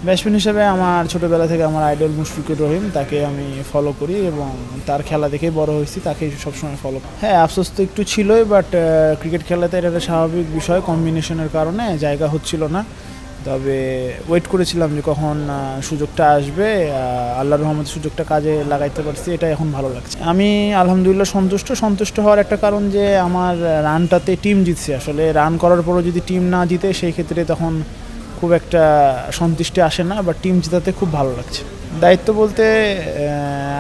Batsman হিসেবে আমার ছোটোবেলা থেকে আমার আইডল মুশফিকুর রহিম, তাকে আমি ফলো করি এবং তার খেলা দেখেই বড় হয়েছি, তাকেই সবসময় ফলো করি। হ্যাঁ, আফসোস তো একটু ছিলই, বাট ক্রিকেট খেলাতে এটা একটা স্বাভাবিক বিষয়, কম্বিনেশনের কারণে জায়গা হচ্ছিল না। তবে ওয়েট করেছিলাম যে কখন সুযোগটা আসবে, আল্লাহর রহমতে সুযোগটা কাজে লাগাইতে পারছি, এটা এখন ভালো লাগছে। আমি আলহামদুলিল্লাহ সন্তুষ্ট হওয়ার একটা কারণ যে আমার রানটাতে টিম জিতছে। আসলে রান করার পরও যদি টিম না জিতে সেই ক্ষেত্রে তখন খুব একটা সন্তুষ্টি আসে না, বা টিম জেতাতে খুব ভালো লাগছে। দায়িত্ব বলতে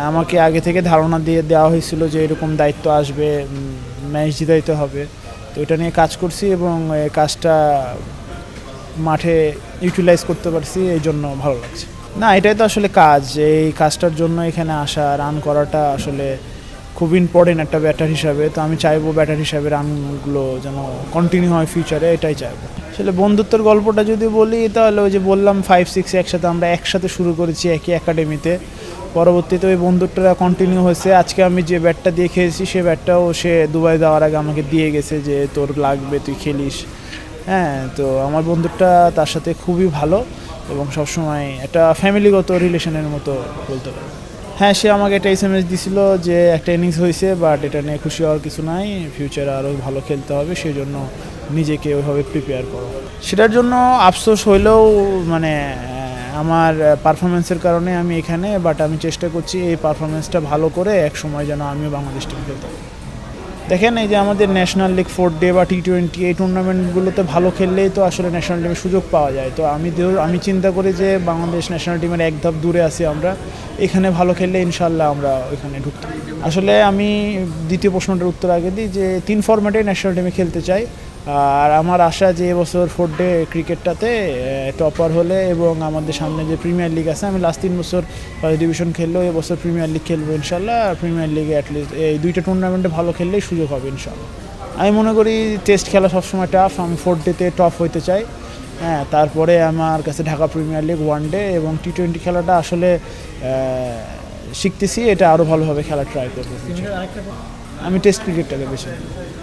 আমাকে আগে থেকে ধারণা দিয়ে দেওয়া হয়েছিল যে এরকম দায়িত্ব আসবে, ম্যাচ জিতাইতে হবে, তো এটা নিয়ে কাজ করছি এবং কাজটা মাঠে ইউটিলাইজ করতে পারছি, এই জন্য ভালো লাগছে। না, এটাই তো আসলে কাজ, এই কাজটার জন্য এখানে আসা, রান করাটা আসলে খুব ইম্পর্টেন্ট একটা ব্যাটার হিসাবে। তো আমি চাইবো ব্যাটার হিসাবে রানগুলো যেন কন্টিনিউ হয় ফিউচারে, এটাই চাইবো। আসলে বন্ধুত্বের গল্পটা যদি বলি তাহলে ওই যে বললাম 5-6 একসাথে আমরা একসাথে শুরু করেছি একই একাডেমিতে, পরবর্তীতে ওই বন্ধুত্বটা কন্টিনিউ হয়েছে। আজকে আমি যে ব্যাটটা দিয়ে খেয়েছি সে ব্যাটটাও সে দুবাই যাওয়ার আগে আমাকে দিয়ে গেছে যে তোর লাগবে, তুই খেলিস। হ্যাঁ, তো আমার বন্ধুটা তার সাথে খুবই ভালো এবং সবসময় একটা ফ্যামিলিগত রিলেশনের মতো বলতে পারি। হ্যাঁ, সে আমাকে একটা SMS দিছিল যে একটা ইনিংস হয়েছে, বাট এটা নিয়ে খুশি হওয়ার কিছু নাই, ফিউচারে আরও ভালো খেলতে হবে, সেই জন্য নিজেকে ওইভাবে প্রিপেয়ার করো। সেটার জন্য আফসোস হইলেও মানে আমার পারফরমেন্সের কারণে আমি এখানে, বাট আমি চেষ্টা করছি এই পারফরমেন্সটা ভালো করে এক সময় যেন আমিও বাংলাদেশ টিম খেলতে পারি। দেখেন, এই যে আমাদের ন্যাশনাল লিগ 4 ডে বা T20 এই টুর্নামেন্টগুলোতে ভালো খেললেই তো আসলে ন্যাশনাল টিমের সুযোগ পাওয়া যায়। তো আমি চিন্তা করি যে বাংলাদেশ ন্যাশনাল টিমের এক ধাপ দূরে আছি আমরা, এখানে ভালো খেললে ইনশাল্লাহ আমরা ওইখানে ঢুকতাম। আসলে আমি দ্বিতীয় প্রশ্নটার উত্তর আগে দিই যে 3 ফরম্যাটে ন্যাশনাল টিমে খেলতে চাই। আর আমার আশা যে এবছর 4 ডে ক্রিকেটটাতে টপার হলে এবং আমাদের সামনে যে প্রিমিয়ার লিগ আছে, আমি লাস্ট 3 বছর ফার্স্ট ডিভিশন খেললেও এবছর প্রিমিয়ার লিগ খেলবো ইনশাল্লাহ। প্রিমিয়ার লিগে অ্যাটলিস্ট এই 2টা টুর্নামেন্টে ভালো খেললেই সুযোগ হবে ইনশাল্লাহ। আমি মনে করি টেস্ট খেলা সবসময় টাফ, আমি 4 ডেতে টপ হইতে চাই। হ্যাঁ, তারপরে আমার কাছে ঢাকা প্রিমিয়ার লিগ, 1 ডে এবং T20 খেলাটা আসলে শিখতেছি, এটা আরও ভালোভাবে খেলা ট্রাই করবো। আমি টেস্ট ক্রিকেটটাকে বেছে নিই।